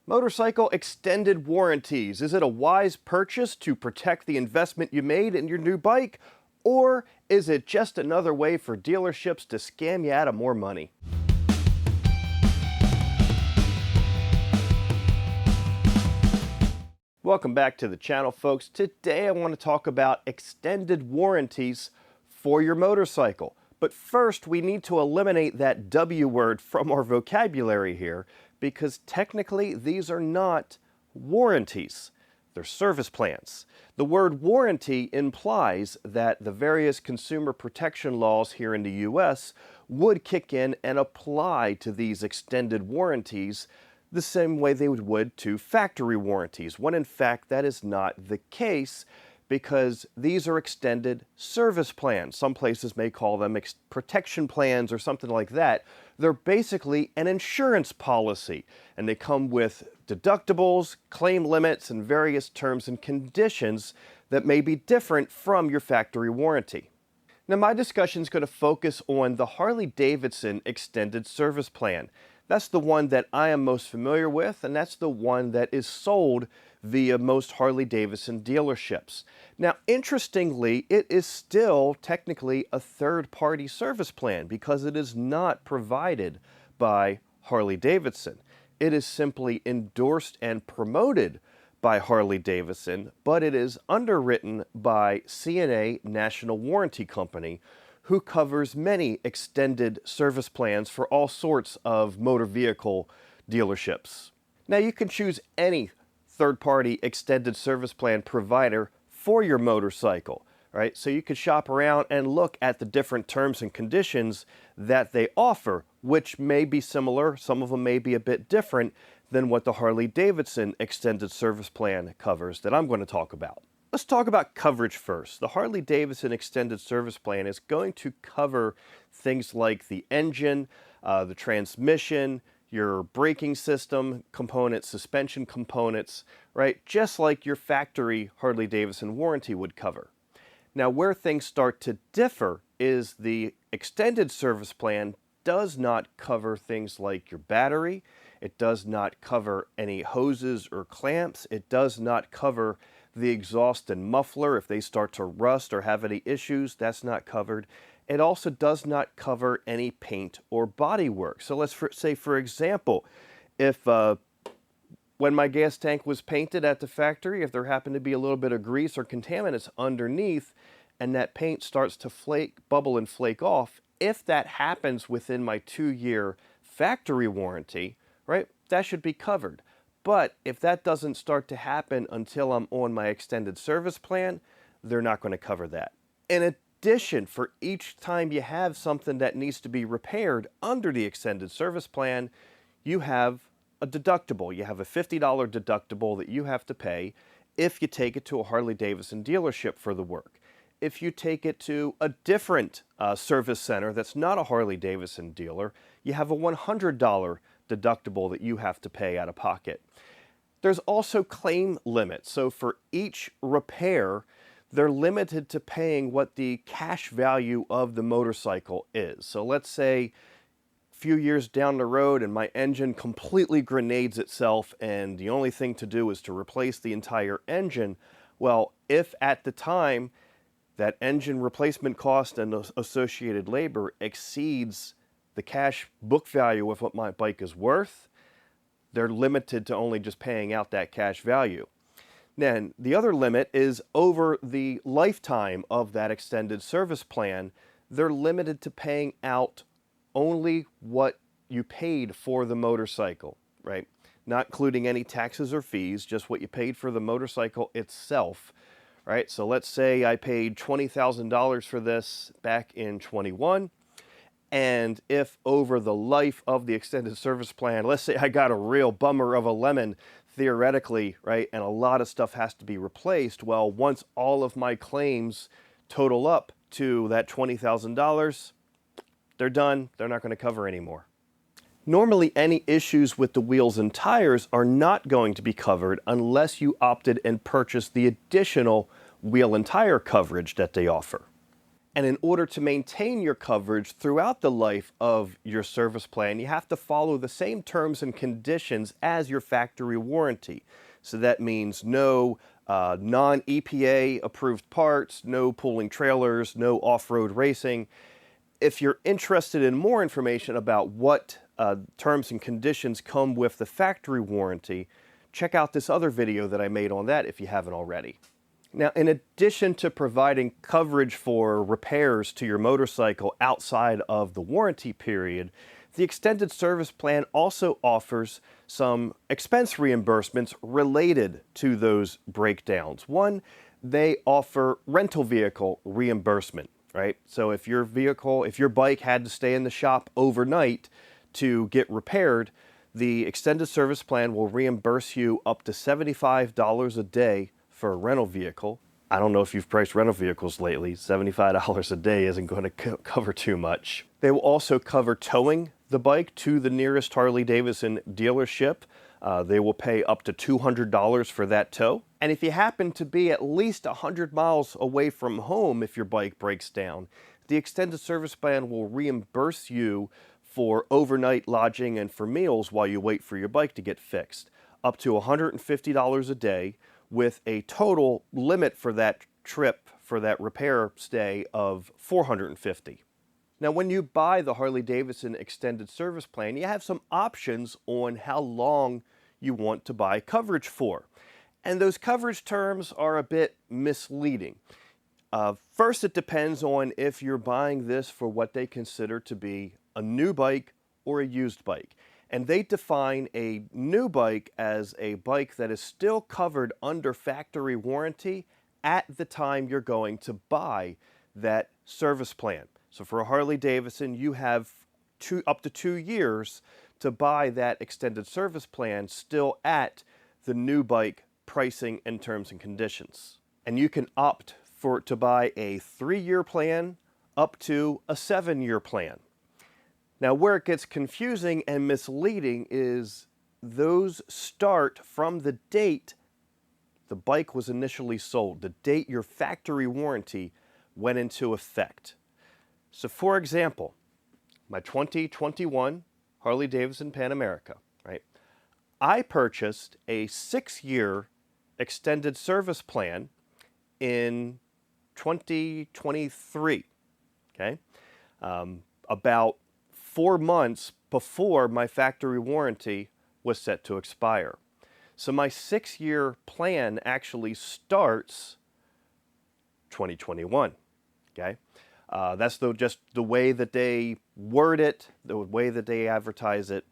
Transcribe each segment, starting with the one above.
Motorcycle extended warranties. Is it a wise purchase to protect the investment you made in your new bike? Or is it just another way for dealerships to scam you out of more money? Welcome back to the channel, folks. Today I want to talk about extended warranties for your motorcycle. But first, we need to eliminate that W word from our vocabulary here, because technically these are not warranties. They're service plans. The word warranty implies that the various consumer protection laws here in the US would kick in and apply to these extended warranties the same way they would to factory warranties, when in fact that is not the case, because these are extended service plans. Some places may call them protection plans or something like that. They're basically an insurance policy, and they come with deductibles, claim limits, and various terms and conditions that may be different from your factory warranty. Now, my discussion is going to focus on the Harley-Davidson extended service plan. That's the one that I am most familiar with, and that's the one that is sold via most Harley-Davidson dealerships. Now, interestingly, it is still technically a third-party service plan because it is not provided by Harley-Davidson. It is simply endorsed and promoted by Harley-Davidson, but it is underwritten by C&A National Warranty Company, who covers many extended service plans for all sorts of motor vehicle dealerships. Now, you can choose any third-party extended service plan provider for your motorcycle, right? So you could shop around and look at the different terms and conditions that they offer, which may be similar. Some of them may be a bit different than what the Harley-Davidson extended service plan covers that I'm going to talk about. Let's talk about coverage first. The Harley-Davidson extended service plan is going to cover things like the engine, the transmission, your braking system components, suspension components, right? Just like your factory Harley-Davidson warranty would cover. Now, where things start to differ is the extended service plan does not cover things like your battery. It does not cover any hoses or clamps. It does not cover the exhaust and muffler. If they start to rust or have any issues, that's not covered. It also does not cover any paint or body work. So let's say, for example, if when my gas tank was painted at the factory, if there happened to be a little bit of grease or contaminants underneath and that paint starts to bubble and flake off, if that happens within my 2-year factory warranty, right, that should be covered. But if that doesn't start to happen until I'm on my extended service plan, they're not going to cover that. In addition, for each time you have something that needs to be repaired under the extended service plan, you have a deductible. You have a $50 deductible that you have to pay if you take it to a Harley-Davidson dealership for the work. If you take it to a different service center that's not a Harley-Davidson dealer, you have a $100 deductible that you have to pay out of pocket. There's also claim limits. So for each repair, they're limited to paying what the cash value of the motorcycle is. So let's say a few years down the road and my engine completely grenades itself and the only thing to do is to replace the entire engine. Well, if at the time that engine replacement cost and associated labor exceeds the cash book value of what my bike is worth, they're limited to only just paying out that cash value. Then the other limit is over the lifetime of that extended service plan, they're limited to paying out only what you paid for the motorcycle, right? Not including any taxes or fees, just what you paid for the motorcycle itself, right? So let's say I paid $20,000 for this back in 21. And if over the life of the extended service plan, let's say I got a real bummer of a lemon, theoretically, right, and a lot of stuff has to be replaced, well, once all of my claims total up to that $20,000, they're done. They're not going to cover anymore. Normally, any issues with the wheels and tires are not going to be covered unless you opted and purchased the additional wheel and tire coverage that they offer. And in order to maintain your coverage throughout the life of your service plan, you have to follow the same terms and conditions as your factory warranty. So that means no non-EPA approved parts, no pulling trailers, no off-road racing. If you're interested in more information about what terms and conditions come with the factory warranty, check out this other video that I made on that if you haven't already. Now, in addition to providing coverage for repairs to your motorcycle outside of the warranty period, the extended service plan also offers some expense reimbursements related to those breakdowns. One, they offer rental vehicle reimbursement, right? So if your bike had to stay in the shop overnight to get repaired, the extended service plan will reimburse you up to $75 a day for a rental vehicle. I don't know if you've priced rental vehicles lately. $75 a day isn't going to cover too much. They will also cover towing the bike to the nearest Harley Davidson dealership. They will pay up to $200 for that tow. And if you happen to be at least 100 miles away from home if your bike breaks down, the extended service plan will reimburse you for overnight lodging and for meals while you wait for your bike to get fixed, up to $150 a day, with a total limit for that trip, for that repair stay, of $450. Now, when you buy the Harley-Davidson extended service plan, you have some options on how long you want to buy coverage for. And those coverage terms are a bit misleading. First, it depends on if you're buying this for what they consider to be a new bike or a used bike. And they define a new bike as a bike that is still covered under factory warranty at the time you're going to buy that service plan. So for a Harley Davidson, you have up to 2 years to buy that extended service plan still at the new bike pricing and terms and conditions. And you can opt to buy a 3-year plan up to a 7-year plan. Now, where it gets confusing and misleading is those start from the date the bike was initially sold, the date your factory warranty went into effect. So, for example, my 2021 Harley-Davidson Pan America, right? I purchased a 6-year extended service plan in 2023, okay? About 4 months before my factory warranty was set to expire. So my 6-year plan actually starts 2021, okay? That's just the way that they word it, the way that they advertise it.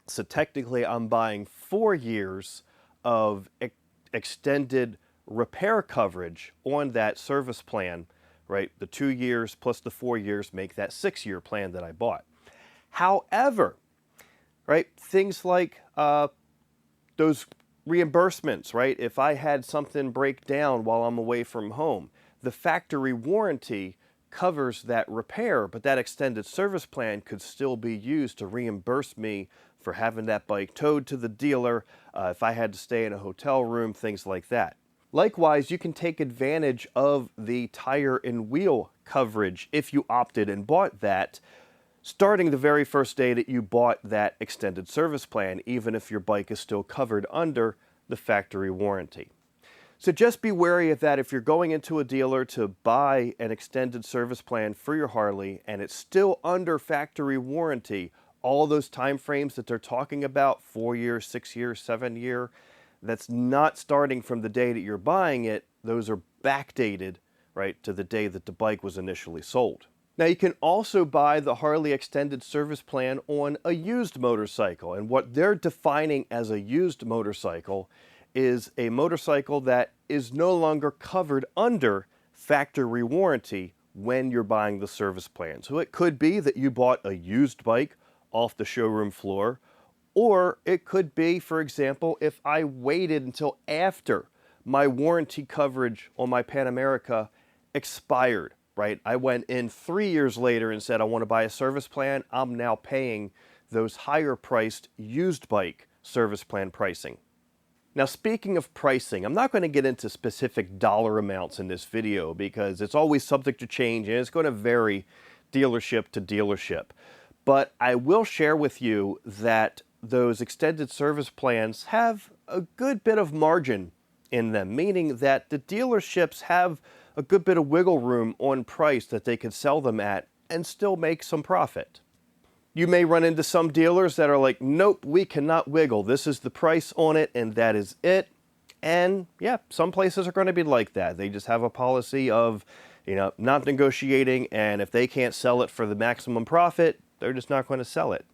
So technically I'm buying 4 years of extended repair coverage on that service plan, right? The 2 years plus the 4 years make that 6-year plan that I bought. However, right, things like those reimbursements, right? If I had something break down while I'm away from home, the factory warranty covers that repair, but that extended service plan could still be used to reimburse me for having that bike towed to the dealer, if I had to stay in a hotel room, things like that. Likewise, you can take advantage of the tire and wheel coverage if you opted and bought that, starting the very first day that you bought that extended service plan, even if your bike is still covered under the factory warranty. So just be wary of that if you're going into a dealer to buy an extended service plan for your Harley and it's still under factory warranty. All those time frames that they're talking about, 4 years, 6 years, 7 year, that's not starting from the day that you're buying it. Those are backdated, right, to the day that the bike was initially sold. Now, you can also buy the Harley extended service plan on a used motorcycle. And what they're defining as a used motorcycle is a motorcycle that is no longer covered under factory warranty when you're buying the service plan. So it could be that you bought a used bike off the showroom floor, or it could be, for example, if I waited until after my warranty coverage on my Pan America expired, right? I went in 3 years later and said, I want to buy a service plan. I'm now paying those higher priced used bike service plan pricing. Now, speaking of pricing, I'm not going to get into specific dollar amounts in this video because it's always subject to change and it's going to vary dealership to dealership. But I will share with you that those extended service plans have a good bit of margin in them, meaning that the dealerships have a good bit of wiggle room on price that they can sell them at and still make some profit. You may run into some dealers that are like, nope, we cannot wiggle. This is the price on it and that is it. And yeah, some places are going to be like that. They just have a policy of, not negotiating, and if they can't sell it for the maximum profit, they're just not going to sell it.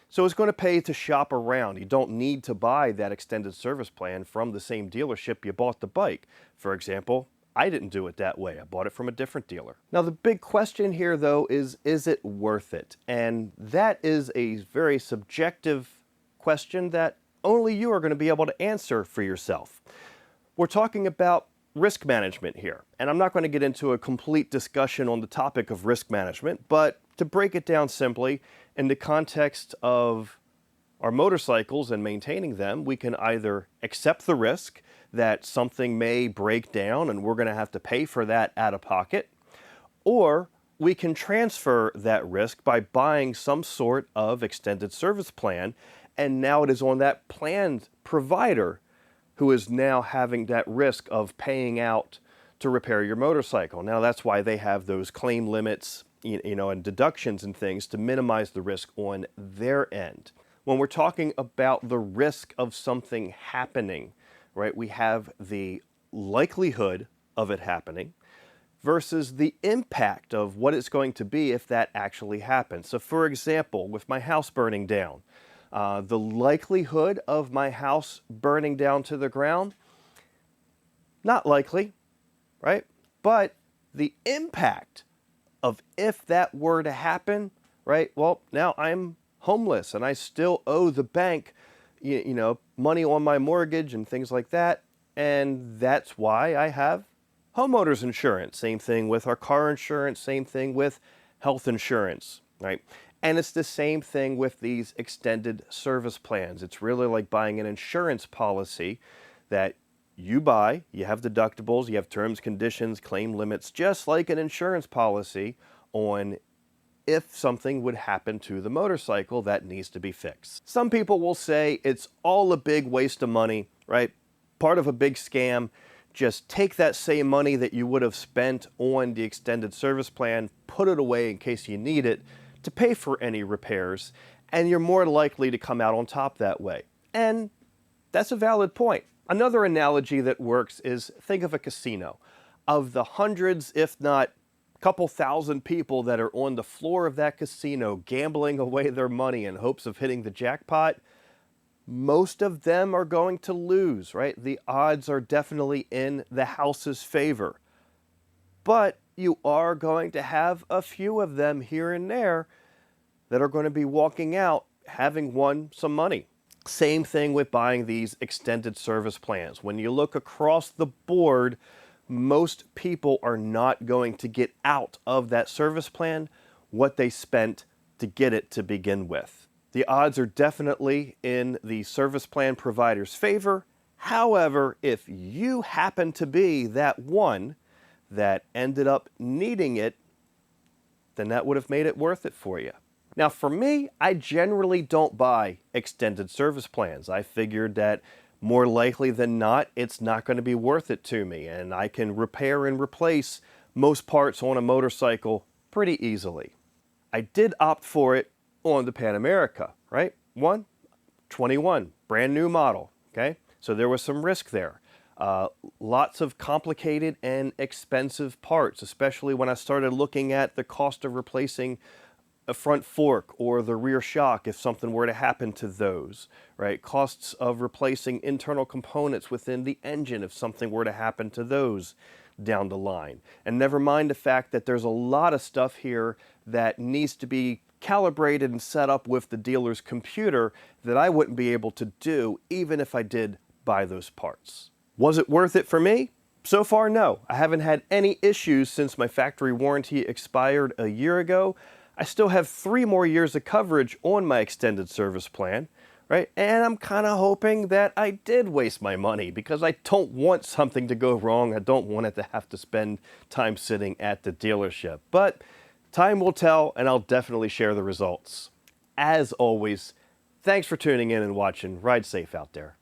So it's going to pay to shop around. You don't need to buy that extended service plan from the same dealership you bought the bike. For example, I didn't do it that way. I bought it from a different dealer. Now, the big question here, though, is it worth it? And that is a very subjective question that only you are going to be able to answer for yourself. We're talking about risk management here, and I'm not going to get into a complete discussion on the topic of risk management, but to break it down simply, in the context of our motorcycles and maintaining them, we can either accept the risk that something may break down and we're going to have to pay for that out of pocket, or we can transfer that risk by buying some sort of extended service plan, and now it is on that planned provider who is now having that risk of paying out to repair your motorcycle. Now that's why they have those claim limits, and deductions and things to minimize the risk on their end. When we're talking about the risk of something happening, right, we have the likelihood of it happening versus the impact of what it's going to be if that actually happens. So for example, with my house burning down, the likelihood of my house burning down to the ground, not likely, right? But the impact of if that were to happen, right? Well, now I'm homeless and I still owe the bank, money on my mortgage and things like that. And that's why I have homeowners insurance. Same thing with our car insurance, same thing with health insurance, right? And it's the same thing with these extended service plans. It's really like buying an insurance policy that you buy, you have deductibles, you have terms, conditions, claim limits, just like an insurance policy on if something would happen to the motorcycle that needs to be fixed. Some people will say it's all a big waste of money, right? Part of a big scam. Just take that same money that you would have spent on the extended service plan, put it away in case you need it to pay for any repairs, and you're more likely to come out on top that way. And that's a valid point. Another analogy that works is think of a casino. Of the hundreds, if not couple thousand people that are on the floor of that casino gambling away their money in hopes of hitting the jackpot, most of them are going to lose, right? The odds are definitely in the house's favor. But you are going to have a few of them here and there that are going to be walking out having won some money. Same thing with buying these extended service plans. When you look across the board, most people are not going to get out of that service plan what they spent to get it to begin with. The odds are definitely in the service plan provider's favor. However, if you happen to be that one that ended up needing it, then that would have made it worth it for you. Now for me, I generally don't buy extended service plans. I figured that more likely than not, it's not going to be worth it to me, and I can repair and replace most parts on a motorcycle pretty easily. I did opt for it on the Pan America, right? 21, brand new model, okay? So there was some risk there. Lots of complicated and expensive parts, especially when I started looking at the cost of replacing a front fork or the rear shock if something were to happen to those, right? Costs of replacing internal components within the engine if something were to happen to those down the line. And never mind the fact that there's a lot of stuff here that needs to be calibrated and set up with the dealer's computer that I wouldn't be able to do even if I did buy those parts. Was it worth it for me? So far, no. I haven't had any issues since my factory warranty expired a year ago. I still have 3 more years of coverage on my extended service plan, right? And I'm kind of hoping that I did waste my money because I don't want something to go wrong. I don't want it to have to spend time sitting at the dealership. But time will tell, and I'll definitely share the results. As always, thanks for tuning in and watching. Ride safe out there.